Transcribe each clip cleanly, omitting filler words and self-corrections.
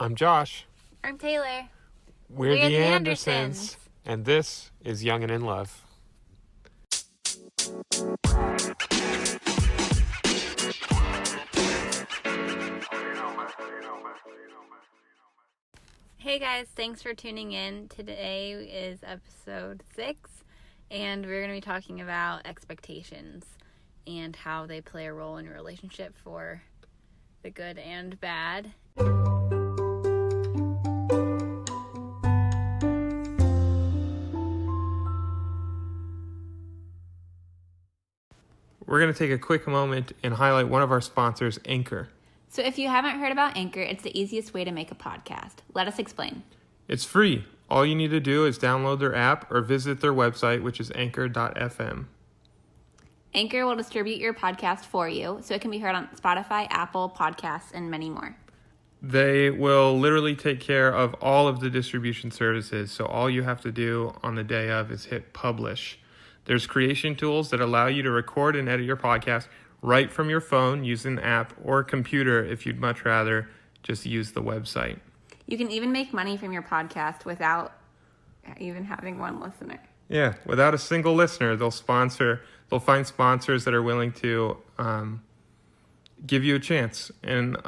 I'm Josh. I'm Taylor. We're the Andersons. And this is Young and in Love. Hey guys, thanks for tuning in. Today is episode 6, and we're going to be talking about expectations and how they play a role in your relationship for the good and bad. We're going to take a quick moment and highlight one of our sponsors, Anchor. So if you haven't heard about Anchor, it's the easiest way to make a podcast. Let us explain. It's free. All you need to do is download their app or visit their website, which is anchor.fm. Anchor will distribute your podcast for you, so it can be heard on Spotify, Apple Podcasts, and many more. They will literally take care of all of the distribution services, so all you have to do on the day of is hit publish. There's creation tools that allow you to record and edit your podcast right from your phone using the app or computer if you'd much rather just use the website. You can even make money from your podcast without even having one listener. Yeah, without a single listener, they'll find sponsors that are willing to give you a chance and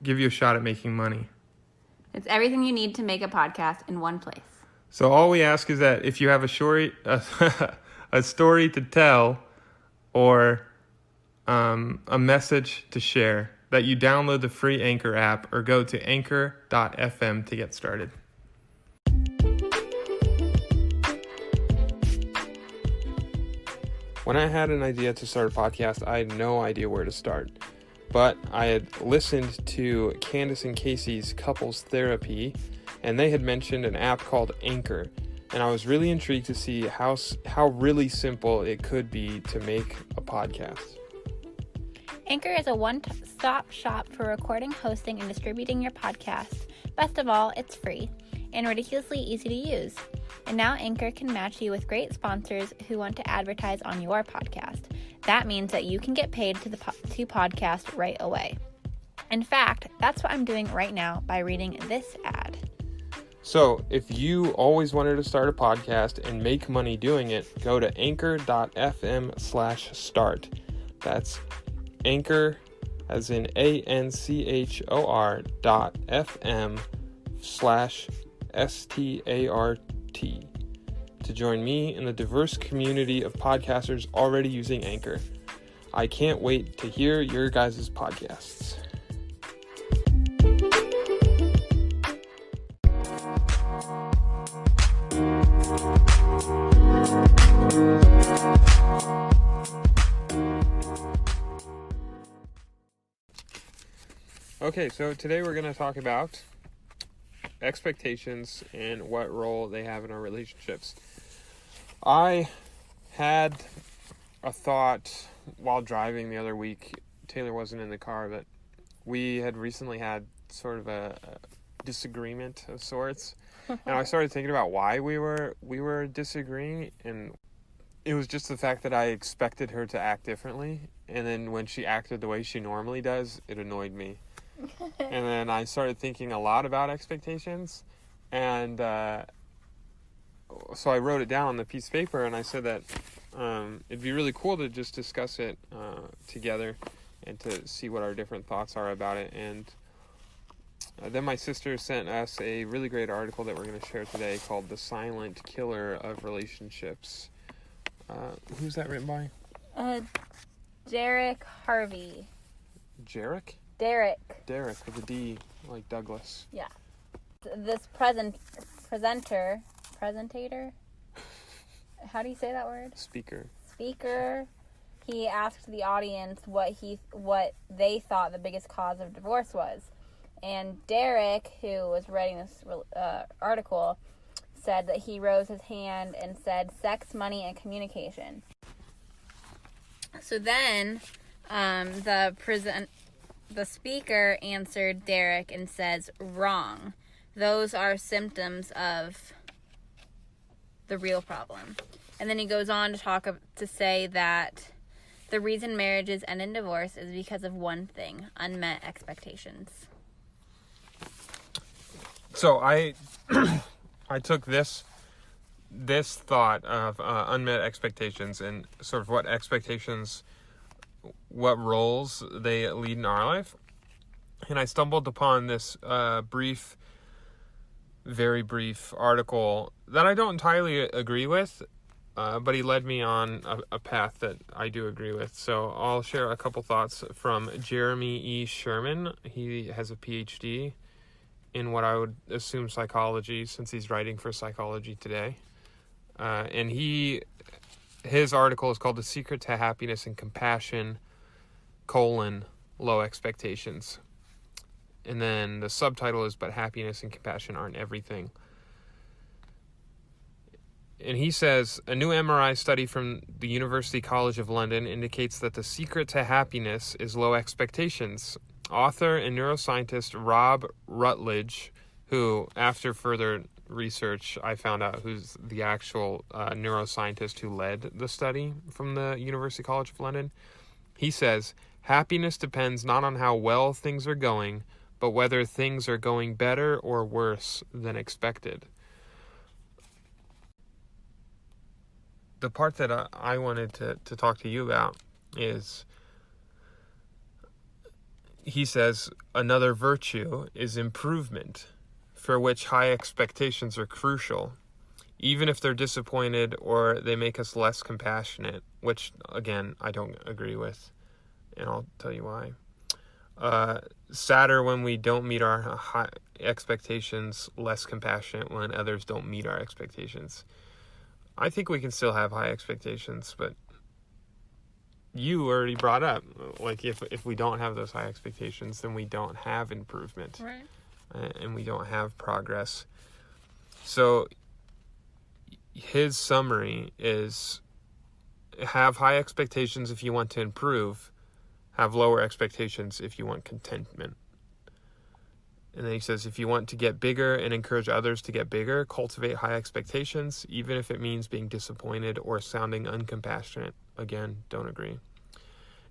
give you a shot at making money. It's everything you need to make a podcast in one place. So all we ask is that if you have a story to tell or a message to share, that you download the free Anchor app or go to anchor.fm to get started. When I had an idea to start a podcast, I had no idea where to start. But I had listened to Candace and Casey's Couples Therapy, and they had mentioned an app called Anchor. And I was really intrigued to see how really simple it could be to make a podcast. Anchor is a one-stop shop for recording, hosting, and distributing your podcast. Best of all, it's free and ridiculously easy to use. And now Anchor can match you with great sponsors who want to advertise on your podcast. That means that you can get paid to podcast right away. In fact, that's what I'm doing right now by reading this ad. So, if you always wanted to start a podcast and make money doing it, go to anchor.fm/start. That's Anchor, as in ANCHOR.FM/START to join me in the diverse community of podcasters already using Anchor. I can't wait to hear your guys' podcasts. Okay, so today we're going to talk about expectations and what role they have in our relationships. I had a thought while driving the other week. Taylor wasn't in the car, but we had recently had sort of a disagreement of sorts. And I started thinking about why we were disagreeing, and it was just the fact that I expected her to act differently, and then when she acted the way she normally does, it annoyed me. And then I started thinking a lot about expectations, and so I wrote it down on the piece of paper, and I said that it'd be really cool to just discuss it together and to see what our different thoughts are about it. And then my sister sent us a really great article that we're going to share today called The Silent Killer of Relationships. Who's that written by? Derek Harvey. Derek with a D, like Douglas. Yeah. This presentator, how do you say that word? Speaker. He asked the audience what they thought the biggest cause of divorce was. And Derek, who was writing this article, said that he rose his hand and said sex, money, and communication. So then the speaker answered Derek and says, wrong. Those are symptoms of the real problem. And then he goes on to say that the reason marriages end in divorce is because of one thing: unmet expectations. So I took this thought of unmet expectations and sort of what roles they lead in our life, and I stumbled upon this very brief article that I don't entirely agree with, but he led me on a path that I do agree with. So I'll share a couple thoughts from Jeremy E. Sherman. He has a PhD in what I would assume psychology, since he's writing for Psychology Today. And his article is called "The Secret to Happiness and Compassion, Low Expectations." And then the subtitle is "But Happiness and Compassion Aren't Everything." And he says, a new MRI study from the University College of London indicates that the secret to happiness is low expectations. Author and neuroscientist Rob Rutledge, who, after further research, I found out who's the actual neuroscientist who led the study from the University College of London, he says, happiness depends not on how well things are going, but whether things are going better or worse than expected. The part that I wanted to talk to you about is, he says, another virtue is improvement, for which high expectations are crucial, even if they're disappointed or they make us less compassionate, which, again, I don't agree with, and I'll tell you why. Sadder when we don't meet our high expectations, less compassionate when others don't meet our expectations. I think we can still have high expectations, but you already brought up, like, if we don't have those high expectations, then we don't have improvement. Right. And we don't have progress. So his summary is, have high expectations if you want to improve, have lower expectations if you want contentment. And then he says, if you want to get bigger and encourage others to get bigger, cultivate high expectations, even if it means being disappointed or sounding uncompassionate. Again, don't agree.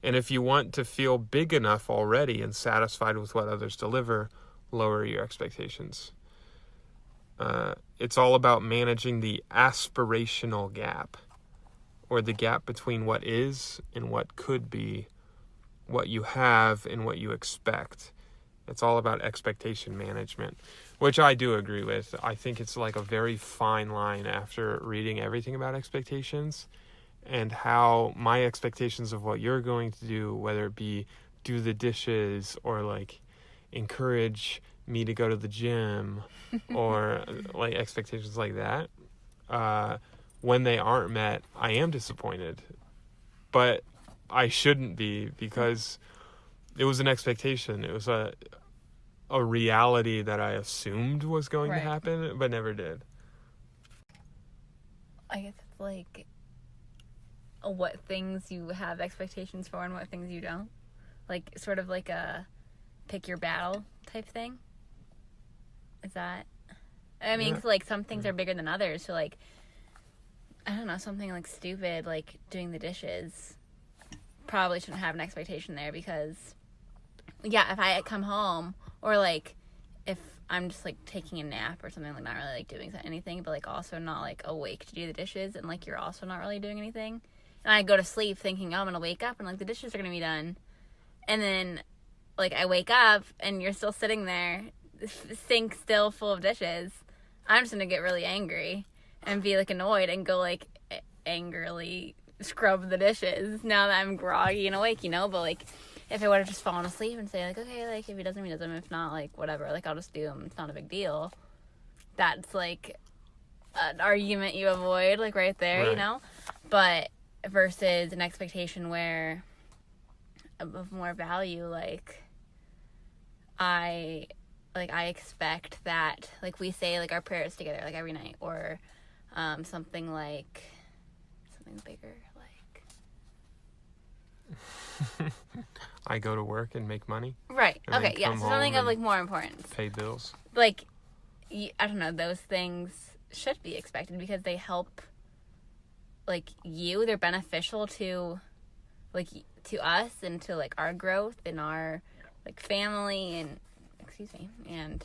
And if you want to feel big enough already and satisfied with what others deliver, lower your expectations. It's all about managing the aspirational gap, or the gap between what is and what could be, what you have and what you expect. It's all about expectation management, which I do agree with. I think it's like a very fine line after reading everything about expectations and how my expectations of what you're going to do, whether it be do the dishes or like encourage me to go to the gym or like expectations like that, when they aren't met, I am disappointed. But I shouldn't be, because it was an expectation. It was a reality that I assumed was going to happen, but never did. I guess it's like what things you have expectations for and what things you don't. Like, sort of like a pick your battle type thing. Is that... I mean, 'cause, like, some things are bigger than others. So, like, I don't know, something like stupid, like doing the dishes, probably shouldn't have an expectation there, because, yeah, if I come home, or, like, if I'm just, like, taking a nap or something, like, not really, like, doing anything, but, like, also not, like, awake to do the dishes, and, like, you're also not really doing anything, and I go to sleep thinking, oh, I'm gonna wake up, and, like, the dishes are gonna be done, and then, like, I wake up, and you're still sitting there, sink still full of dishes, I'm just gonna get really angry, and be, like, annoyed, and go, like, angrily scrub the dishes, now that I'm groggy and awake, you know, but, like, if I would have just fallen asleep and say, like, okay, like, if he does them, he does them. If not, like, whatever. Like, I'll just do them. It's not a big deal. That's, like, an argument you avoid, like, right there, you know? But versus an expectation where, of more value, like, I expect that, like, we say, like, our prayers together, like, every night. Or something bigger, like... I go to work and make money. Right. Okay, yeah. So something of, like, more importance. Pay bills. Like, I don't know, those things should be expected because they help, like, you. They're beneficial to, like, to us and to, like, our growth and our, like, family and, and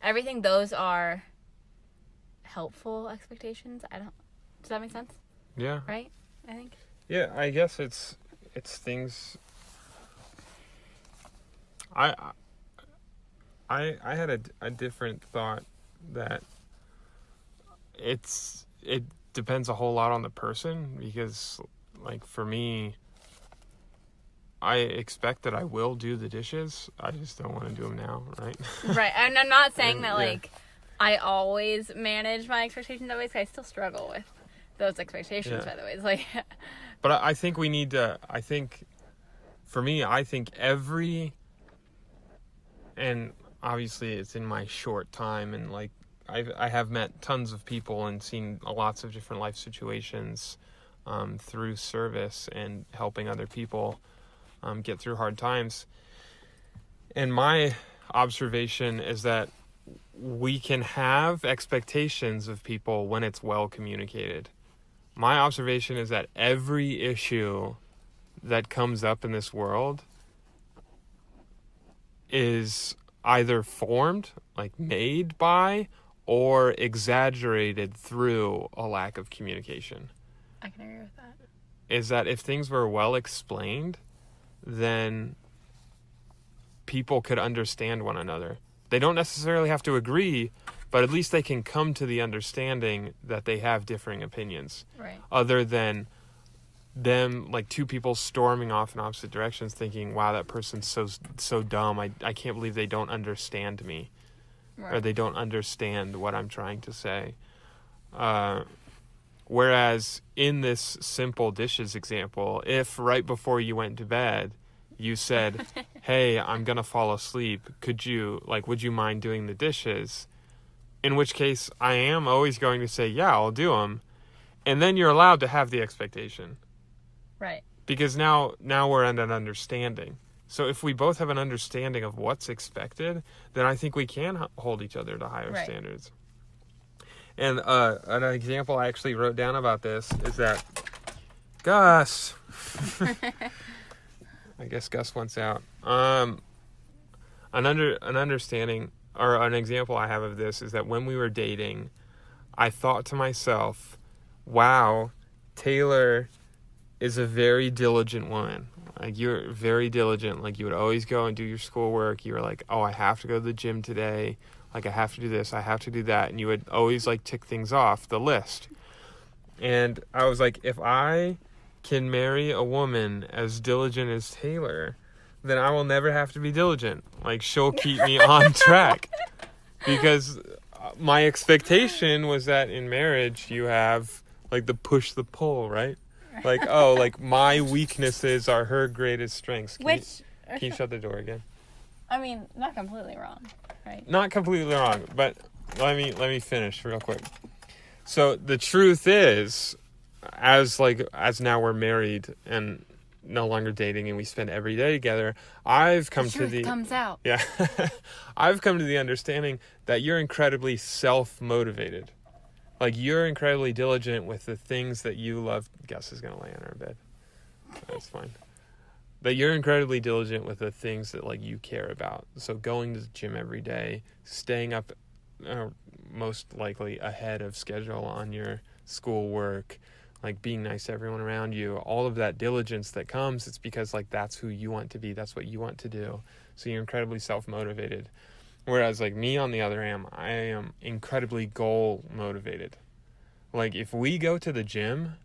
everything, those are helpful expectations. Does that make sense? Yeah. Right? I think. Yeah, I guess it's things. I had a different thought that it depends a whole lot on the person, because like for me, I expect that I will do the dishes. I just don't want to do them now, right? Right. And I'm not saying that, yeah. like, I always manage my expectations that way, because I still struggle with those expectations, by the way. It's like... But I think we need to... For me, I think and obviously it's in my short time, and, like, I have met tons of people and seen lots of different life situations through service and helping other people get through hard times. And my observation is that we can have expectations of people when it's well communicated. My observation is that every issue that comes up in this world is either formed, like made by, or exaggerated through a lack of communication. I can agree with that. Is that if things were well explained, then people could understand one another. They don't necessarily have to agree, but at least they can come to the understanding that they have differing opinions. Right. Other than them, like two people storming off in opposite directions thinking, wow, that person's so dumb. I can't believe they don't understand me. Right. Or they don't understand what I'm trying to say. Whereas in this simple dishes example, if right before you went to bed, you said, hey, I'm going to fall asleep. Would you mind doing the dishes? In which case I am always going to say, yeah, I'll do them. And then you're allowed to have the expectation. Right. Because now we're at an understanding. So if we both have an understanding of what's expected, then I think we can hold each other to higher standards. And an example I actually wrote down about this is that Gus, I guess Gus wants out. An understanding or an example I have of this is that when we were dating, I thought to myself, wow, Taylor is a very diligent woman. Like, you're very diligent. Like, you would always go and do your schoolwork. You were like, oh, I have to go to the gym today. Like, I have to do this. I have to do that. And you would always, like, tick things off the list. And I was like, if I can marry a woman as diligent as Taylor, then I will never have to be diligent. Like, she'll keep me on track. Because my expectation was that in marriage, you have, like, the push, the pull, right? Like, oh, like, my weaknesses are her greatest strengths. Can you shut the door again? I mean, not completely wrong, right? Not completely wrong, but let me finish real quick. So the truth is, as now we're married and no longer dating and we spend every day together, I've come to the comes out. Yeah. I've come to the understanding that you're incredibly self-motivated. Like, you're incredibly diligent with the things that you love. Gus is going to lay in our bed. That's fine. That you're incredibly diligent with the things that, like, you care about. So going to the gym every day, staying up most likely ahead of schedule on your schoolwork, like, being nice to everyone around you, all of that diligence that comes, it's because, like, that's who you want to be. That's what you want to do. So you're incredibly self-motivated. Whereas, like, me, on the other hand, I am incredibly goal-motivated. Like, if we go to the gym,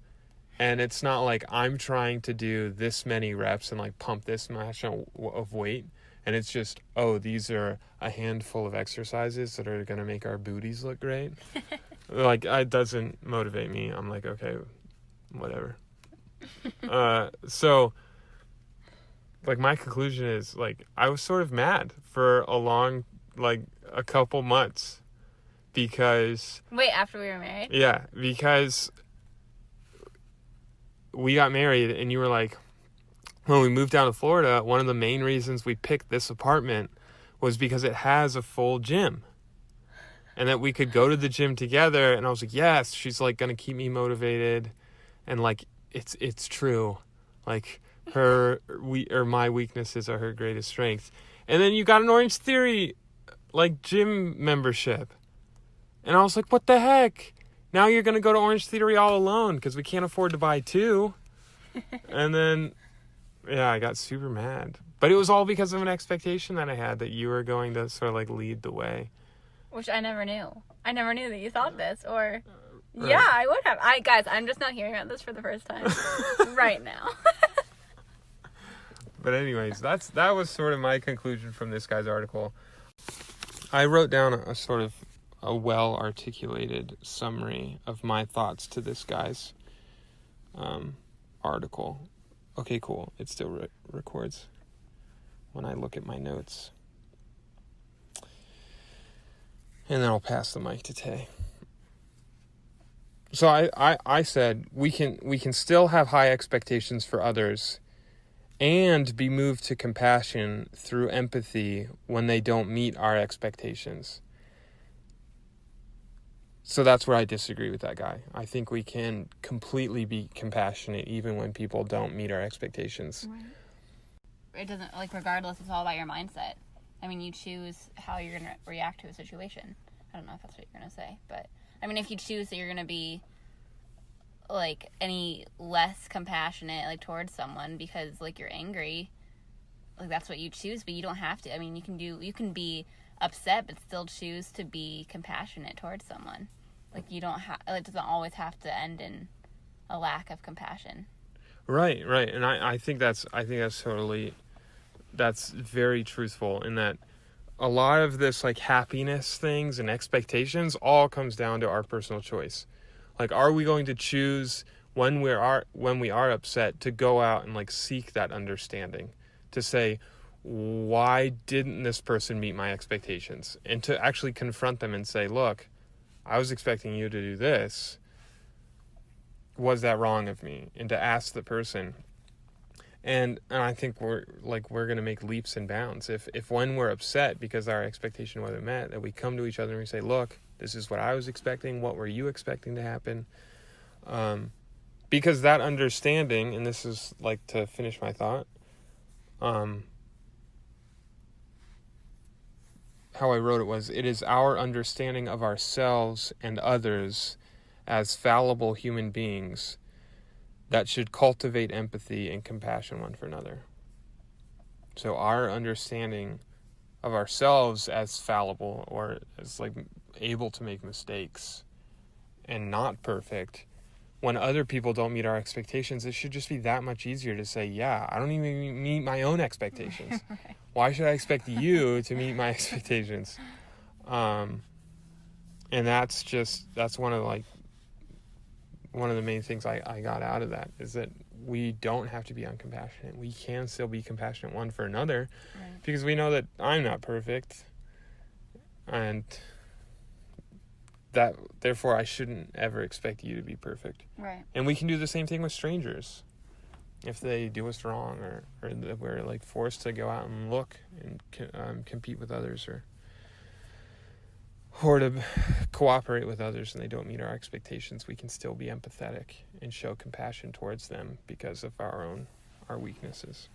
and it's not like I'm trying to do this many reps and, like, pump this much of weight, and it's just, oh, these are a handful of exercises that are going to make our booties look great. Like, it doesn't motivate me. I'm like, okay, whatever. So, like, my conclusion is, like, I was sort of mad for a couple months because... Wait, after we were married? Yeah, because we got married and you were like, when we moved down to Florida, one of the main reasons we picked this apartment was because it has a full gym. And that we could go to the gym together. And I was like, yes, she's, like, going to keep me motivated. And, like, it's true. Like, my weaknesses are her greatest strength. And then you got an Orange Theory like gym membership. And I was like, what the heck? Now you're going to go to Orange Theory all alone because we can't afford to buy 2. And then, yeah, I got super mad. But it was all because of an expectation that I had that you were going to sort of like lead the way. Which I never knew. I never knew that you thought this, or... Right. Yeah, I would have. Guys, I'm just not hearing about this for the first time right now. But anyways, that was sort of my conclusion from this guy's article. I wrote down a sort of a well-articulated summary of my thoughts to this guy's article. Okay, cool. It still records when I look at my notes. And then I'll pass the mic to Tay. So I said we can still have high expectations for others and be moved to compassion through empathy when they don't meet our expectations. So that's where I disagree with that guy. I think we can completely be compassionate even when people don't meet our expectations. It doesn't, like, regardless, it's all about your mindset. I mean, you choose how you're going to react to a situation. I don't know if that's what you're going to say, but I mean, if you choose that you're going to be, like, any less compassionate, like, towards someone because, like, you're angry, like, that's what you choose, but you don't have to. I mean, you can be upset, but still choose to be compassionate towards someone. Like, you don't have, it doesn't always have to end in a lack of compassion. Right. And I think that's very truthful in that a lot of this, like, happiness things and expectations all comes down to our personal choice. Like, are we going to choose when we are upset to go out and, like, seek that understanding, to say, why didn't this person meet my expectations? And to actually confront them and say, look, I was expecting you to do this. Was that wrong of me? And to ask the person. And I think we're going to make leaps and bounds. If when we're upset because our expectation wasn't met, that we come to each other and we say, look, this is what I was expecting. What were you expecting to happen? Because that understanding, and this is, like, to finish my thought, how I wrote it was, it is our understanding of ourselves and others as fallible human beings that should cultivate empathy and compassion one for another. So our understanding of ourselves as fallible, or as, like, able to make mistakes and not perfect, when other people don't meet our expectations, it should just be that much easier to say, yeah, I don't even meet my own expectations. Right. Why should I expect you to meet my expectations? And that's one of the main things I got out of that, is that we don't have to be uncompassionate. We can still be compassionate one for another, right, because we know that I'm not perfect, and that therefore I shouldn't ever expect you to be perfect. Right. And we can do the same thing with strangers. If they do us wrong, or that we're, like, forced to go out and look and compete with others, or to cooperate with others and they don't meet our expectations, we can still be empathetic and show compassion towards them because of our weaknesses.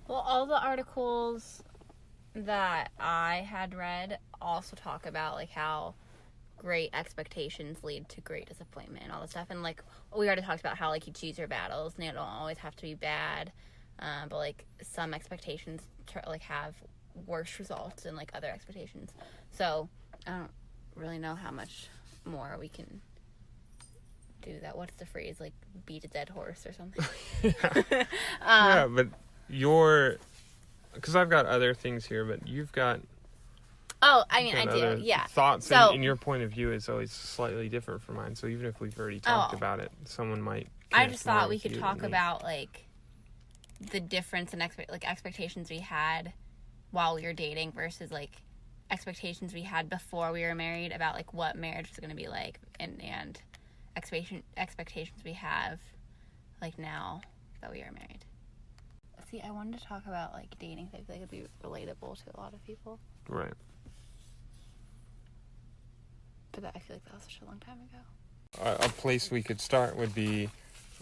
Well, all the articles that I had read also talk about, like, how great expectations lead to great disappointment and all this stuff. And, like, we already talked about how, like, you choose your battles and they don't always have to be bad. But, like, some expectations, like, have worse results than, like, other expectations. So I don't really know how much more we can do that. What's the phrase? Like, beat a dead horse or something? Yeah. Yeah, but because I've got other things here, but you've got... Oh, I mean, I do, yeah. Thoughts, so, and your point of view is always slightly different from mine. So even if we've already talked about it, someone might... I just thought we could talk about, like, the difference in expectations we had while we were dating versus, like, expectations we had before we were married about, like, what marriage was going to be like, and expectations we have, like, now that we are married. See, I wanted to talk about, like, dating, so I feel like it'd be relatable to a lot of people. Right. But I feel like that was such a long time ago. A place we could start would be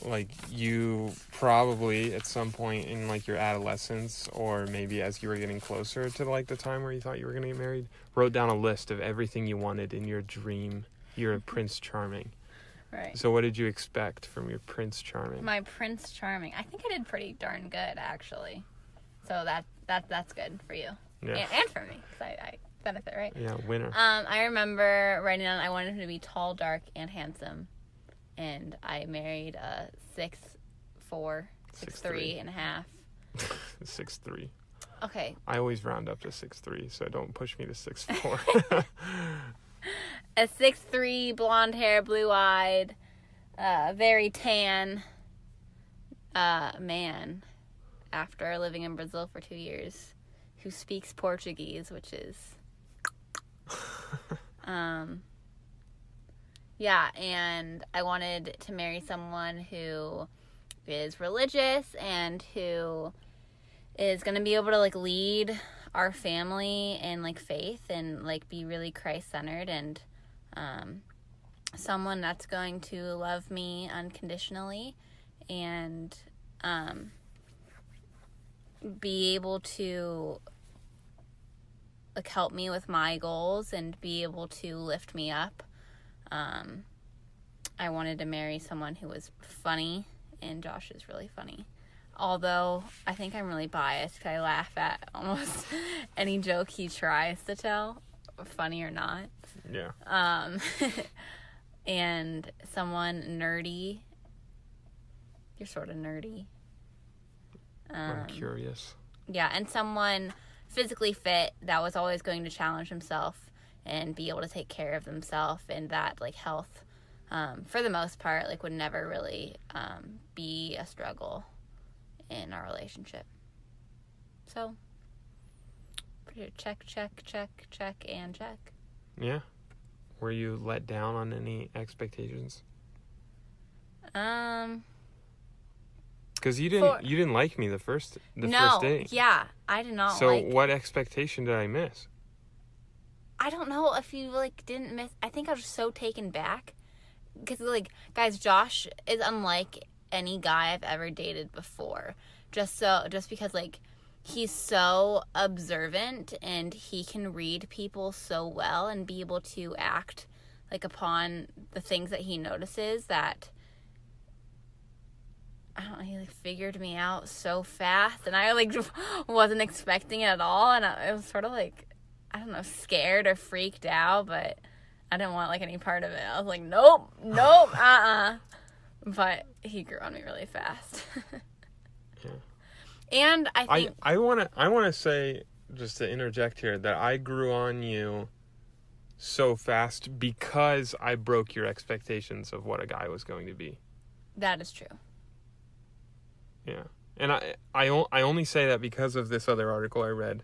like you probably at some point in like your adolescence, or maybe as you were getting closer to like the time where you thought you were going to get married, wrote down a list of everything you wanted in your dream. You're a Prince Charming. Right. So what did you expect from your Prince Charming? My Prince Charming. I think I did pretty darn good, actually. So that's good for you. Yeah. And for me, because I benefit, right? Yeah, winner. I remember writing down I wanted him to be tall, dark, and handsome. And I married a 6'4", 6'3" and a half. 6'3". Okay. I always round up to 6'3", so don't push me to 6'4". A 6'3", blonde hair, blue-eyed, very tan man after living in Brazil for 2 years who speaks Portuguese, which is... Yeah, and I wanted to marry someone who is religious and who is going to be able to, like, lead our family in, like, faith and, like, be really Christ-centered, and someone that's going to love me unconditionally and be able to, like, help me with my goals and be able to lift me up. I wanted to marry someone who was funny, and Josh is really funny. Although, I think I'm really biased because I laugh at almost any joke he tries to tell, funny or not. Yeah. And someone nerdy. You're sort of nerdy. I'm curious. Yeah, and someone physically fit that was always going to challenge himself and be able to take care of themselves, and that, like, health, for the most part, like, would never really be a struggle in our relationship. So, pretty check, and check. Yeah. Were you let down on any expectations? Because you didn't like me the first date. Yeah, I did not. So what expectation did I miss? I don't know if you, like, didn't miss. I think I was so taken back because, like, guys, Josh is unlike any guy I've ever dated before. Just because, like, he's so observant and he can read people so well and be able to act, like, upon the things that he notices that, I don't know, he, like, figured me out so fast, and I, like, wasn't expecting it at all, and it was sort of, like, I don't know, scared or freaked out, but I didn't want, like, any part of it. I was like, nope, But he grew on me really fast. Yeah. And I think... I want to say, just to interject here, that I grew on you so fast because I broke your expectations of what a guy was going to be. That is true. Yeah. And I only say that because of this other article I read,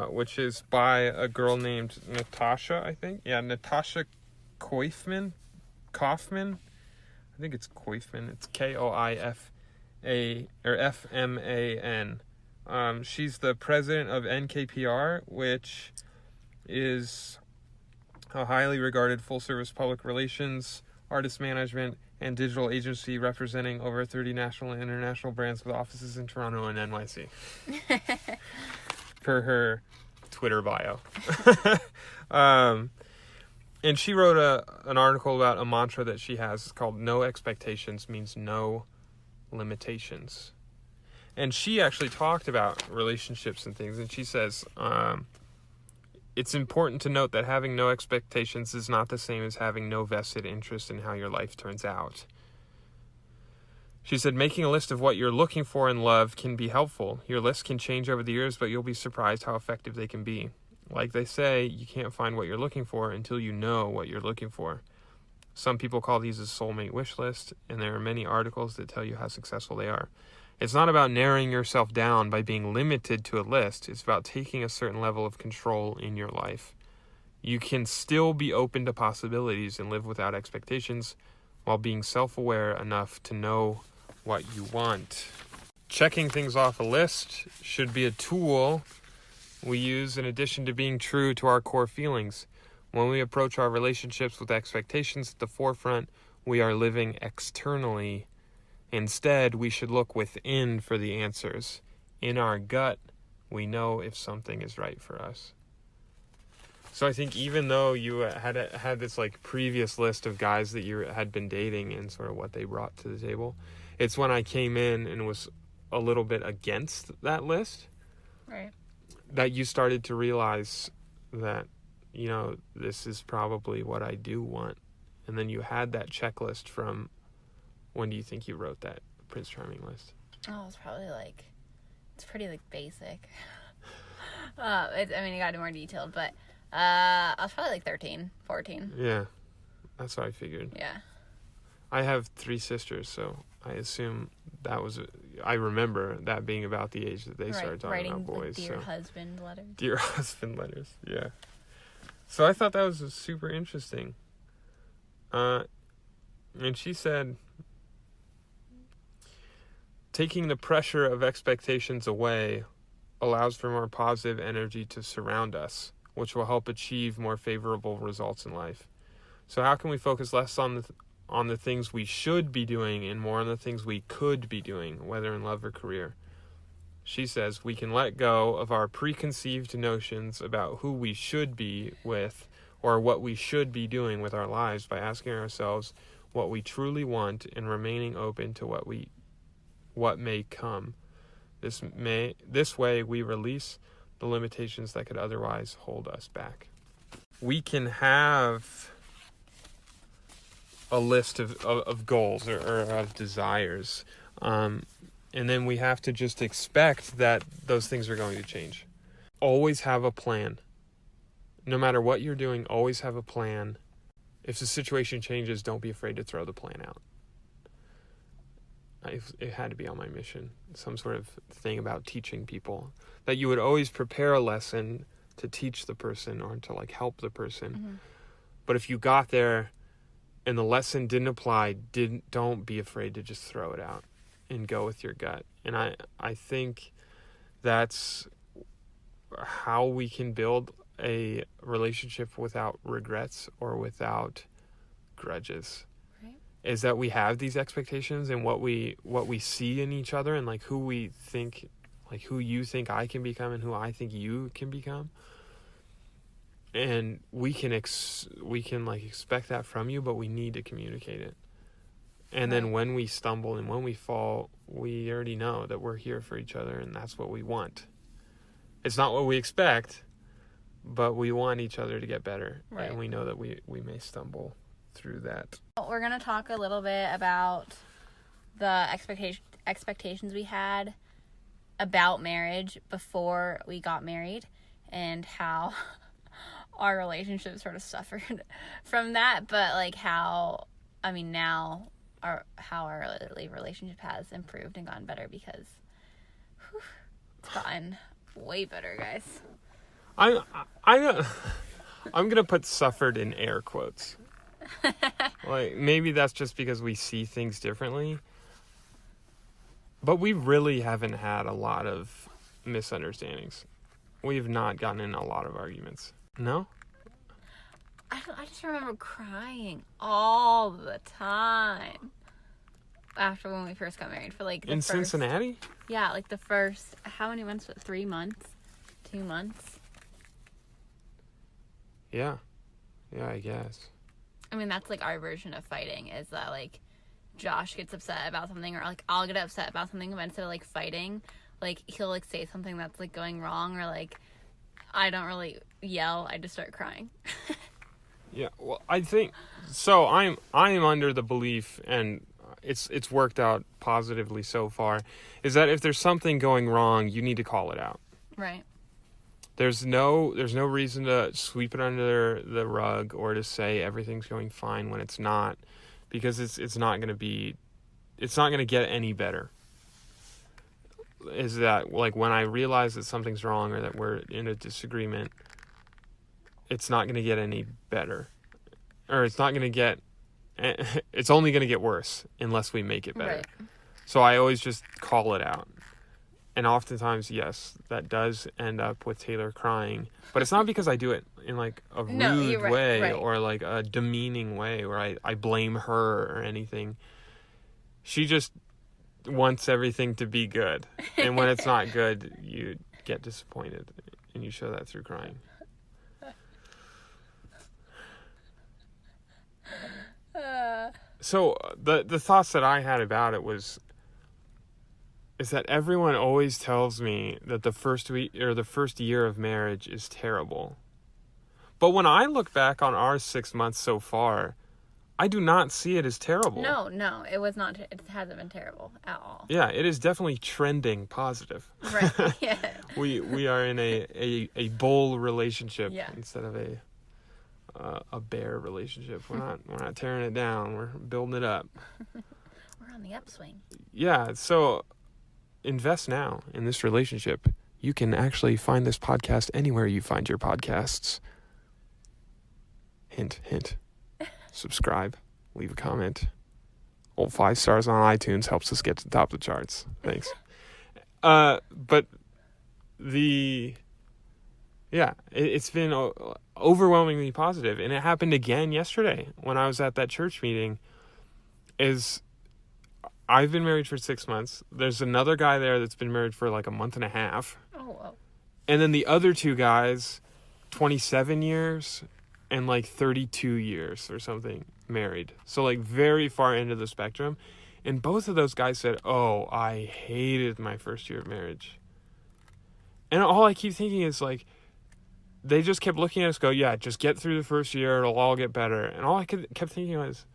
which is by a girl named Natasha, I think. Yeah, Natasha Koifman. I think it's Koifman. It's Fman. She's the president of NKPR, which is a highly regarded full-service public relations, artist management, and digital agency representing over 30 national and international brands with offices in Toronto and NYC. Per her Twitter bio. And she wrote an article about a mantra that she has. It's called "No expectations means no limitations." And she actually talked about relationships and things, and she says, it's important to note that having no expectations is not the same as having no vested interest in how your life turns out. She said, making a list of what you're looking for in love can be helpful. Your list can change over the years, but you'll be surprised how effective they can be. Like they say, you can't find what you're looking for until you know what you're looking for. Some people call these a soulmate wish list, and there are many articles that tell you how successful they are. It's not about narrowing yourself down by being limited to a list. It's about taking a certain level of control in your life. You can still be open to possibilities and live without expectations while being self-aware enough to know what you want. Checking things off a list should be a tool we use in addition to being true to our core feelings. When we approach our relationships with expectations at the forefront, we are living externally Instead, we should look within for the answers. In our gut, we know if something is right for us. So I think even though you had this like previous list of guys that you had been dating and sort of what they brought to the table, it's when I came in and was a little bit against that list, right, that you started to realize that, you know, this is probably what I do want. And then you had that checklist from, when do you think you wrote that Prince Charming list? Oh, it's probably like, it's pretty like basic. It got more detailed, but I was probably like 13, 14. Yeah, that's what I figured. Yeah. I have 3 sisters, so I assume that was, I remember that being about the age that they started talking about boys. Like dear husband letters. Dear husband letters, yeah. So I thought that was super interesting. And she said, taking the pressure of expectations away allows for more positive energy to surround us, which will help achieve more favorable results in life. So how can we focus less on the things we should be doing and more on the things we could be doing, whether in love or career? She says we can let go of our preconceived notions about who we should be with or what we should be doing with our lives by asking ourselves what we truly want and remaining open to what may come. This way we release the limitations that could otherwise hold us back. We can have a list of goals or of desires, and then we have to just expect that those things are going to change. Always have a plan. No matter what you're doing, always have a plan. If the situation changes, don't be afraid to throw the plan out. It had to be on my mission. Some sort of thing about teaching people. That you would always prepare a lesson to teach the person or to like help the person. Mm-hmm. But if you got there and the lesson didn't apply, don't be afraid to just throw it out and go with your gut. And I think that's how we can build a relationship without regrets or without grudges. Right. Is that we have these expectations and what we see in each other and like who we think, like who you think I can become and who I think you can become. And we can like expect that from you, but we need to communicate it. And then when we stumble and when we fall, we already know that we're here for each other and that's what we want. It's not what we expect, but we want each other to get better. Right. And we know that we may stumble through that. We're going to talk a little bit about the expectations we had about marriage before we got married and how our relationship sort of suffered from that, but like how now our relationship has improved and gotten better because it's gotten way better, guys. I'm gonna put suffered in air quotes. Like maybe that's just because we see things differently, but we really haven't had a lot of misunderstandings. We've not gotten in a lot of arguments. No? I just remember crying all the time after when we first got married for like the first, Cincinnati? Yeah, like the first, how many months? 3 months? 2 months? Yeah, I guess. I mean, that's like our version of fighting is that like Josh gets upset about something or like I'll get upset about something, but instead of like fighting, like he'll like say something that's like going wrong or like I don't really yell, I just start crying. Yeah, well, I think so. I'm under the belief, and it's worked out positively so far, is that if there's something going wrong, you need to call it out. Right. There's no reason to sweep it under the rug or to say everything's going fine when it's not, because it's not going to get any better. Is that like when I realize that something's wrong or that we're in a disagreement, it's not going to get any better, or it's only going to get worse unless we make it better. Right. So I always just call it out. And oftentimes, yes, that does end up with Taylor crying, but it's not because I do it in like a rude way or like a demeaning way where I blame her or anything. She just wants everything to be good. And when it's not good, you get disappointed. And you show that through crying. So the thoughts that I had about it is that everyone always tells me that the first week or the first year of marriage is terrible. But when I look back on our 6 months so far, I do not see it as terrible. No, it was not. It hasn't been terrible at all. Yeah, it is definitely trending positive. Right. Yeah. We are in a bull relationship Yeah. instead of a bear relationship. We're not tearing it down. We're building it up. We're on the upswing. Yeah. So invest now in this relationship. You can actually find this podcast anywhere you find your podcasts. Hint, hint. Subscribe, leave a comment. Old 5 stars on iTunes helps us get to the top of the charts. Thanks. But it's been overwhelmingly positive, and it happened again yesterday when I was at that church meeting. I've been married for 6 months. There's another guy there that's been married for like a month and a half. Oh, wow. And then the other 2 guys, 27 years and like 32 years or something married. So like very far into the spectrum. And both of those guys said, "Oh, I hated my first year of marriage." And all I keep thinking is like, they just kept looking at us go, "Yeah, just get through the first year. It'll all get better." And all I kept thinking was,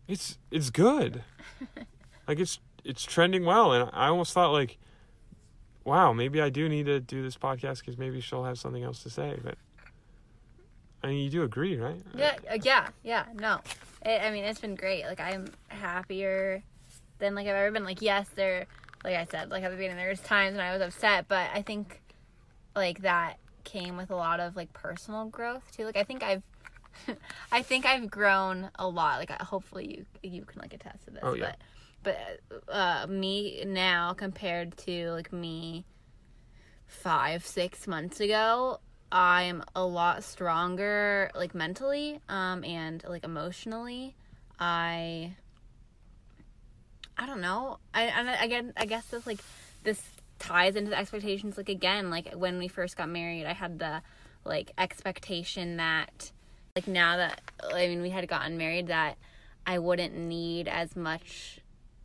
it's good. Like it's trending well. And I almost thought like, wow, maybe I do need to do this podcast because maybe she'll have something else to say. But I mean, you do agree, right? Yeah. No, it's been great. Like, I'm happier than like I've ever been. Like, yes, like I said, like at the beginning, there's times when I was upset, but I think like that came with a lot of like personal growth too. Like, I think I've grown a lot. Like, hopefully you can like attest to this. Oh yeah. But me now compared to like me 5-6 months ago, I'm a lot stronger, like mentally, and like emotionally. I don't know. I guess this ties into the expectations. Like, again, like when we first got married, I had the like expectation that like now that we had gotten married, that I wouldn't need as much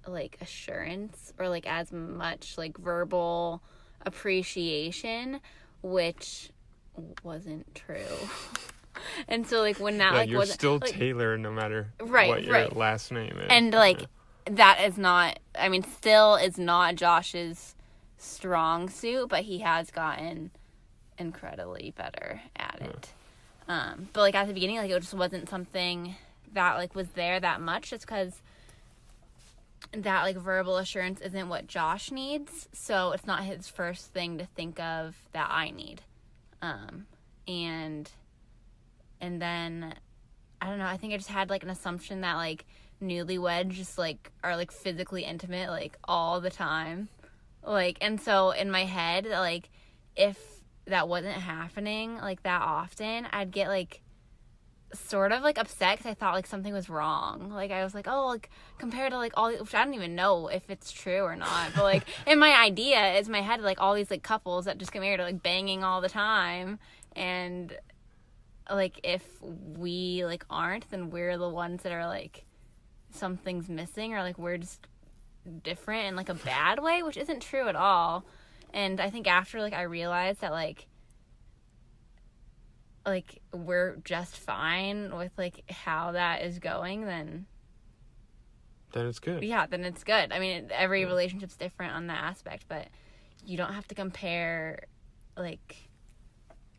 like assurance or like as much like verbal appreciation, which wasn't true. And so like when that you're still like, Taylor no matter what your last name is. And like that is not, still is not Josh's strong suit, but he has gotten incredibly better at it. But like at the beginning, like it just wasn't something that like was there that much, just because that like verbal assurance isn't what Josh needs, so it's not his first thing to think of that I need. And then I don't know, I think I just had like an assumption that like newlyweds just like are like physically intimate like all the time, like, and so in my head, like if that wasn't happening like that often, I'd get like sort of like upset because I thought like something was wrong. Like I was like, oh, like compared to like all, which I don't even know if it's true or not, but like in my idea is my head, like all these like couples that just get married are like banging all the time, and like if we like aren't, then we're the ones that are like something's missing, or like we're just different in like a bad way, which isn't true at all. And I think after like I realized that like we're just fine with like how that is going, then it's good. Yeah, then it's good. Every relationship's different on that aspect, but you don't have to compare like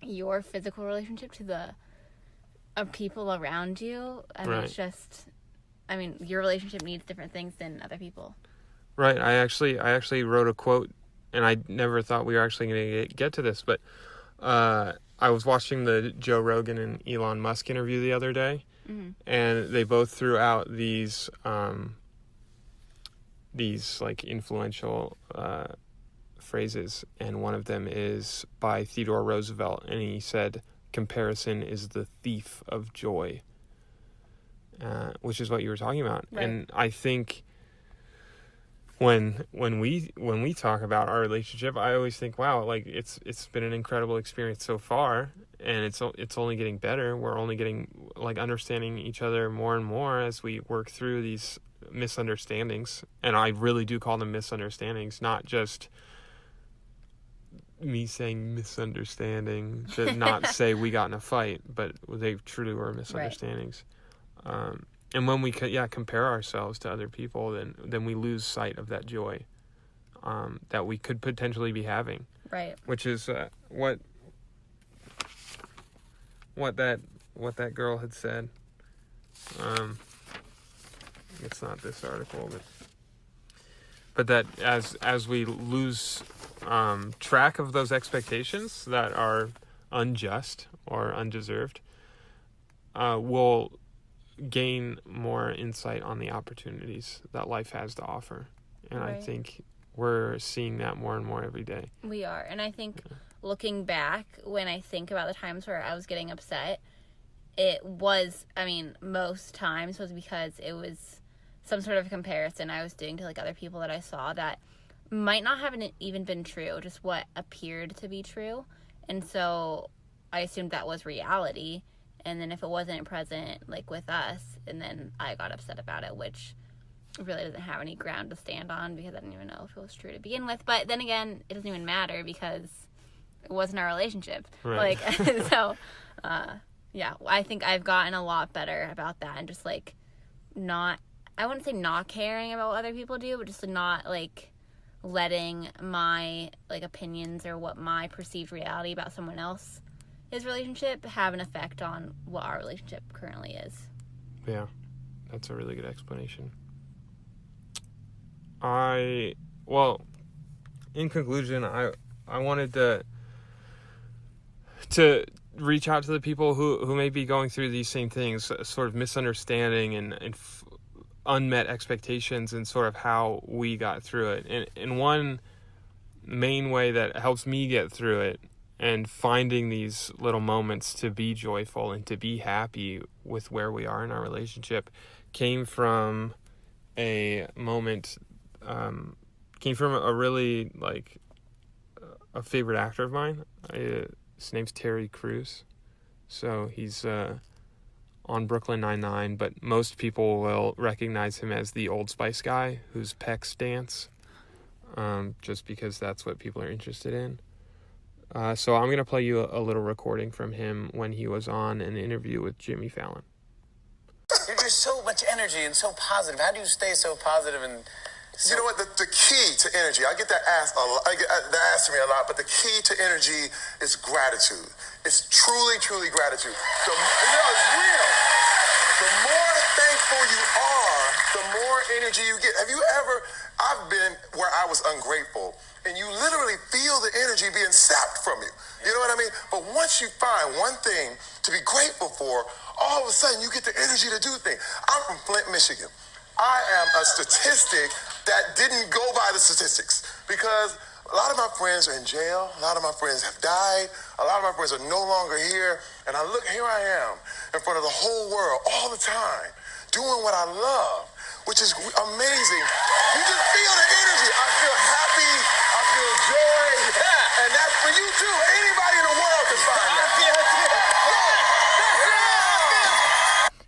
your physical relationship to the people around you. Right. It's just, your relationship needs different things than other people. Right. I actually wrote a quote, and I never thought we were actually going to get to this, but I was watching the Joe Rogan and Elon Musk interview the other day, and they both threw out these like influential phrases, and one of them is by Theodore Roosevelt, and he said, "Comparison is the thief of joy," which is what you were talking about. Right. And I think when we talk about our relationship, I always think, wow, like it's been an incredible experience so far, and it's only getting better. We're only getting like understanding each other more and more as we work through these misunderstandings. And I really do call them misunderstandings, not just me saying misunderstanding to not say we got in a fight, but they truly were misunderstandings. Right. And when we compare ourselves to other people, then we lose sight of that joy that we could potentially be having. Right. Which is what that girl had said. It's not this article, but that as we lose track of those expectations that are unjust or undeserved, we'll gain more insight on the opportunities that life has to offer. And right. I think we're seeing that more and more every day. We are. And I think looking back, when I think about the times where I was getting upset, it was, most times was because it was some sort of comparison I was doing to like other people that I saw that might not have even been true, just what appeared to be true. And so I assumed that was reality. And then if it wasn't present, like with us, and then I got upset about it, which really doesn't have any ground to stand on because I didn't even know if it was true to begin with. But then again, it doesn't even matter because it wasn't our relationship. Right. Like, so, I think I've gotten a lot better about that and just like I wouldn't say not caring about what other people do, but just not like letting my like opinions or what my perceived reality about someone else his relationship have an effect on what our relationship currently is. Yeah, that's a really good explanation. In conclusion, I wanted to reach out to the people who may be going through these same things, sort of misunderstanding and unmet expectations, and sort of how we got through it. And one main way that helps me get through it and finding these little moments to be joyful and to be happy with where we are in our relationship came from a moment, came from a really, like, a favorite actor of mine. His name's Terry Crews. So he's on Brooklyn Nine-Nine, but most people will recognize him as the Old Spice guy whose pecs dance, just because that's what people are interested in. So I'm going to play you a little recording from him when he was on an interview with Jimmy Fallon. You're so much energy and so positive. How do you stay so positive? And you know what? The key to energy, I get that asked a lot. I get that asked to me a lot, but the key to energy is gratitude. It's truly, truly gratitude. It's real. The more thankful you are, the more energy you get. I've been where I was ungrateful, and you literally feel the energy being sapped from you. You know what I mean? But once you find one thing to be grateful for, all of a sudden you get the energy to do things. I'm from Flint, Michigan. I am a statistic that didn't go by the statistics because a lot of my friends are in jail. A lot of my friends have died. A lot of my friends are no longer here. And here I am in front of the whole world all the time doing what I love, which is amazing. You just feel the energy. I feel happy. I feel joy. And that's for you too. Anybody in the world can find that.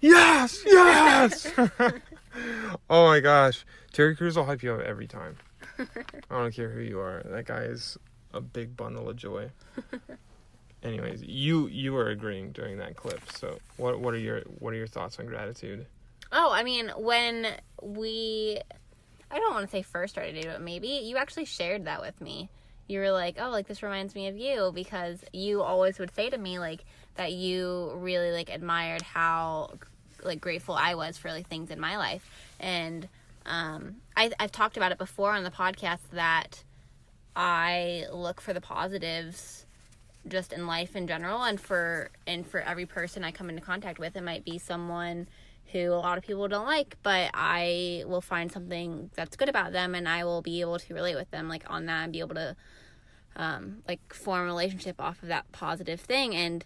Yes! Oh my gosh. Terry Crews will hype you up every time. I don't care who you are. That guy is a big bundle of joy. Anyways, you were agreeing during that clip. So what are your thoughts on gratitude? Oh, when I don't want to say first started dating, but maybe you actually shared that with me. You were like, oh, like this reminds me of you, because you always would say to me like that you really like admired how like grateful I was for like things in my life. And I've talked about it before on the podcast that I look for the positives just in life in general, and for every person I come into contact with. It might be someone who a lot of people don't like, but I will find something that's good about them, and I will be able to relate with them like on that and be able to like form a relationship off of that positive thing. And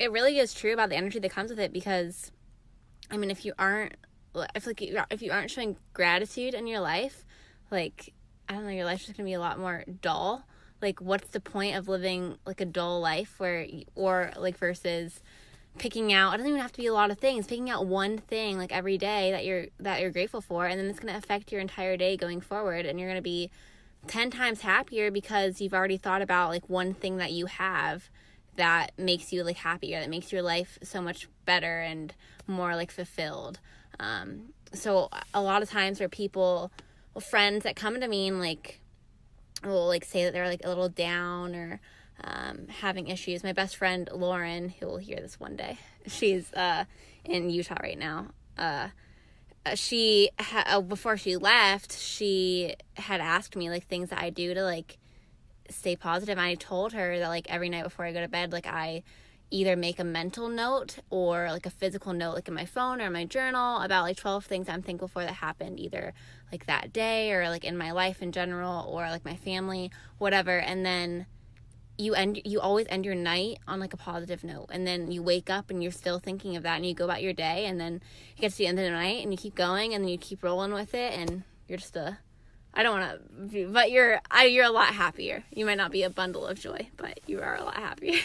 it really is true about the energy that comes with it, because I feel like if you aren't showing gratitude in your life, like, I don't know, your life's just going to be a lot more dull. Like, what's the point of living, like, a dull life versus picking out, it doesn't even have to be a lot of things, picking out one thing, like, every day that you're grateful for, and then it's going to affect your entire day going forward, and you're going to be 10 times happier because you've already thought about, like, one thing that you have that makes you, like, happier, that makes your life so much better and more, like, fulfilled. So a lot of times where friends that come to me and, like, will, like, say that they're, like, a little down or having issues. My best friend Lauren, who will hear this one day, she's in Utah right now. Before she left, she had asked me, like, things that I do to, like, stay positive. And I told her that, like, every night before I go to bed, like, I either make a mental note or, like, a physical note, like, in my phone or in my journal about, like, 12 things I'm thankful for that happened either, like, that day or, like, in my life in general or, like, my family, whatever. And then you always end your night on, like, a positive note, and then you wake up and you're still thinking of that, and you go about your day, and then it gets to the end of the night and you keep going, and then you keep rolling with it, and you're just I don't want to, but you're a lot happier. You might not be a bundle of joy, but you are a lot happier.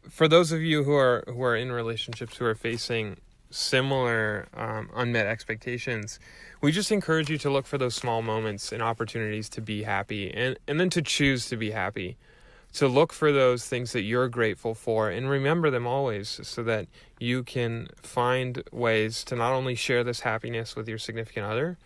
For those of you who are in relationships who are facing similar unmet expectations, we just encourage you to look for those small moments and opportunities to be happy, and then to choose to be happy, to look for those things that you're grateful for and remember them always, so that you can find ways to not only share this happiness with your significant other,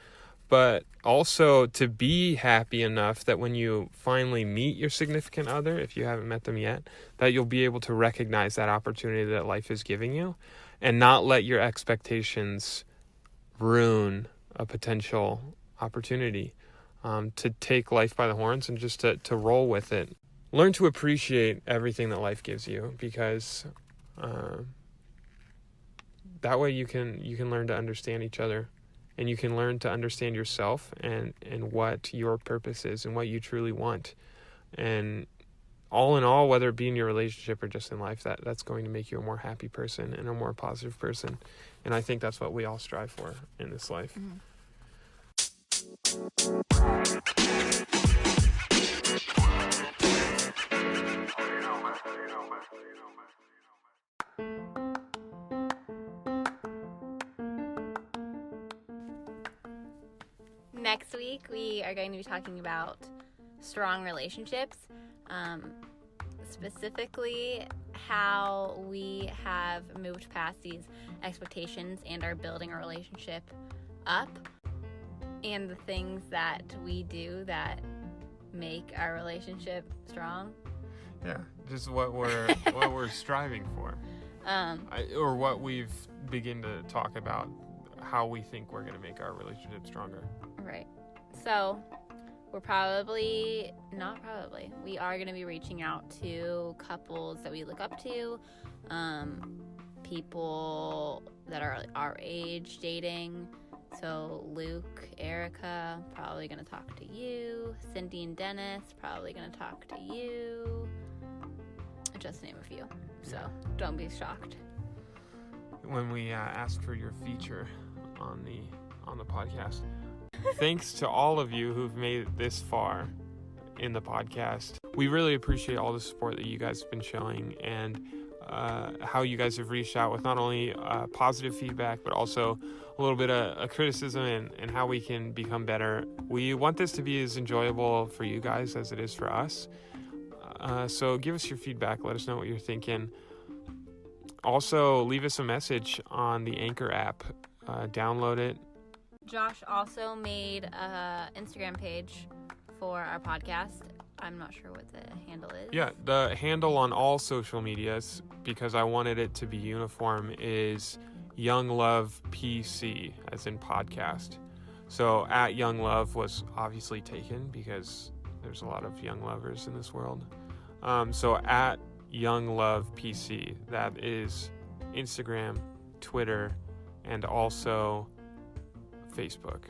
but also to be happy enough that when you finally meet your significant other, if you haven't met them yet, that you'll be able to recognize that opportunity that life is giving you and not let your expectations ruin a potential opportunity, to take life by the horns and just to roll with it. Learn to appreciate everything that life gives you, because that way you can learn to understand each other. And you can learn to understand yourself and what your purpose is and what you truly want. And all in all, whether it be in your relationship or just in life, that's going to make you a more happy person and a more positive person. And I think that's what we all strive for in this life. Mm-hmm. Next week, we are going to be talking about strong relationships, specifically how we have moved past these expectations and are building a relationship up, and the things that we do that make our relationship strong. Yeah, just what we're striving for, or what we've begun to talk about, how we think we're going to make our relationship stronger. Right. So we are going to be reaching out to couples that we look up to, people that are our age dating. So Luke, Erica, probably going to talk to you. Cindy and Dennis, probably going to talk to you. Just to name a few. So don't be shocked when we ask for your feature on the podcast. Thanks to all of you who've made it this far in the podcast. We really appreciate all the support that you guys have been showing, and how you guys have reached out with not only positive feedback, but also a little bit of criticism and how we can become better. We want this to be as enjoyable for you guys as it is for us. So give us your feedback. Let us know what you're thinking. Also, leave us a message on the Anchor app. Download it. Josh also made an Instagram page for our podcast. I'm not sure what the handle is. Yeah, the handle on all social medias, because I wanted it to be uniform, is Young Love PC, as in podcast. So at Young Love was obviously taken because there's a lot of young lovers in this world. So at Young Love PC, that is Instagram, Twitter, and also Facebook.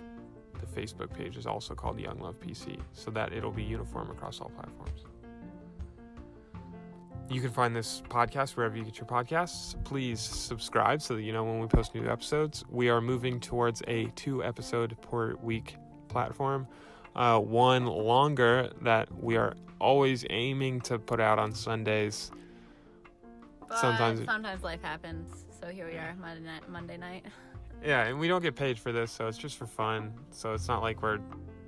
The Facebook page is also called Young Love PC, so that it'll be uniform across all platforms. You can find this podcast wherever you get your podcasts. Please subscribe so that you know when we post new episodes. We are moving towards a 2-episode per week platform. One longer that we are always aiming to put out on Sundays. But sometimes life happens. So here we are, Monday night. Yeah, and we don't get paid for this, so it's just for fun. So it's not like we're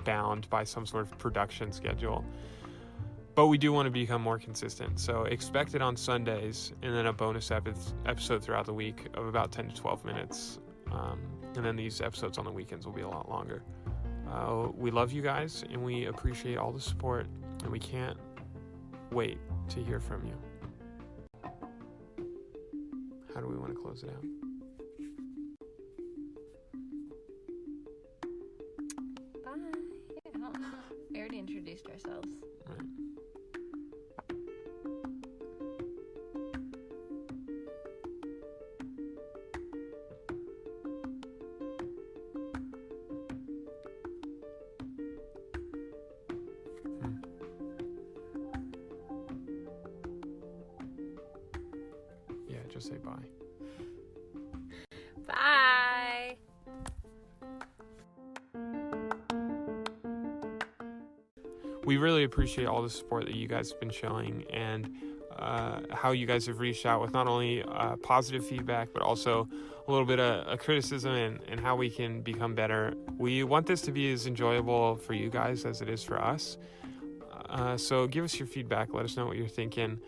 bound by some sort of production schedule. But we do want to become more consistent. So expect it on Sundays, and then a bonus episode throughout the week of about 10 to 12 minutes. And then these episodes on the weekends will be a lot longer. We love you guys, and we appreciate all the support, and we can't wait to hear from you. How do we want to close it out? Bye. I don't know. We already introduced ourselves. Right. Yeah, just say bye. Bye. We really appreciate all the support that you guys have been showing, and how you guys have reached out with not only positive feedback, but also a little bit of criticism and how we can become better. We want this to be as enjoyable for you guys as it is for us. So give us your feedback. Let us know what you're thinking.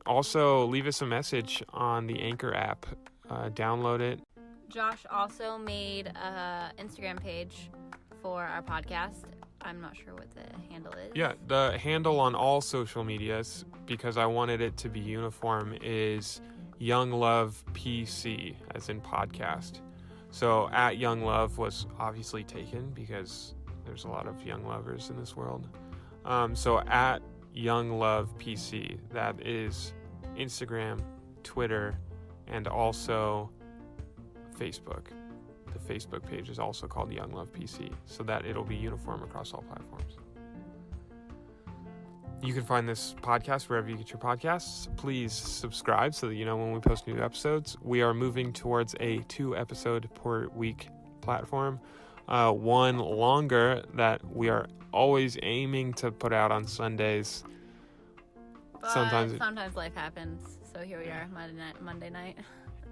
Also, leave us a message on the Anchor app. Download it. Josh also made a Instagram page for our podcast. I'm not sure what the handle is. Yeah, the handle on all social medias, because I wanted it to be uniform, is Young Love PC, as in podcast. So at Young Love was obviously taken because there's a lot of young lovers in this world. So at Young Love PC, that is Instagram, Twitter, and also Facebook. The Facebook page is also called Young Love PC, so that it'll be uniform across all platforms. You can find this podcast wherever you get your podcasts. Please subscribe so that you know when we post new episodes. We are moving towards a 2-episode per week platform. One longer that we are always aiming to put out on Sundays. But sometimes life happens. So here we are, Monday night.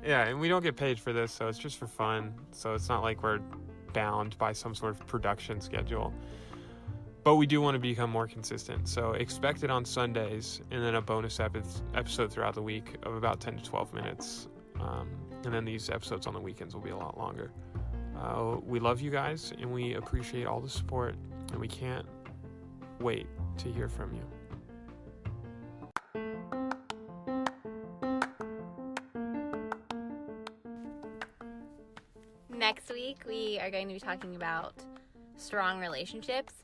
Yeah, and we don't get paid for this, so it's just for fun. So it's not like we're bound by some sort of production schedule. But we do want to become more consistent. So expect it on Sundays, and then a bonus episode throughout the week of about 10 to 12 minutes. And then these episodes on the weekends will be a lot longer. We love you guys, and we appreciate all the support, and we can't wait to hear from you. Next week, we are going to be talking about strong relationships,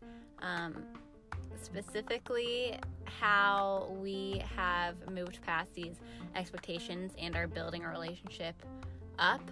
specifically how we have moved past these expectations and are building a relationship up.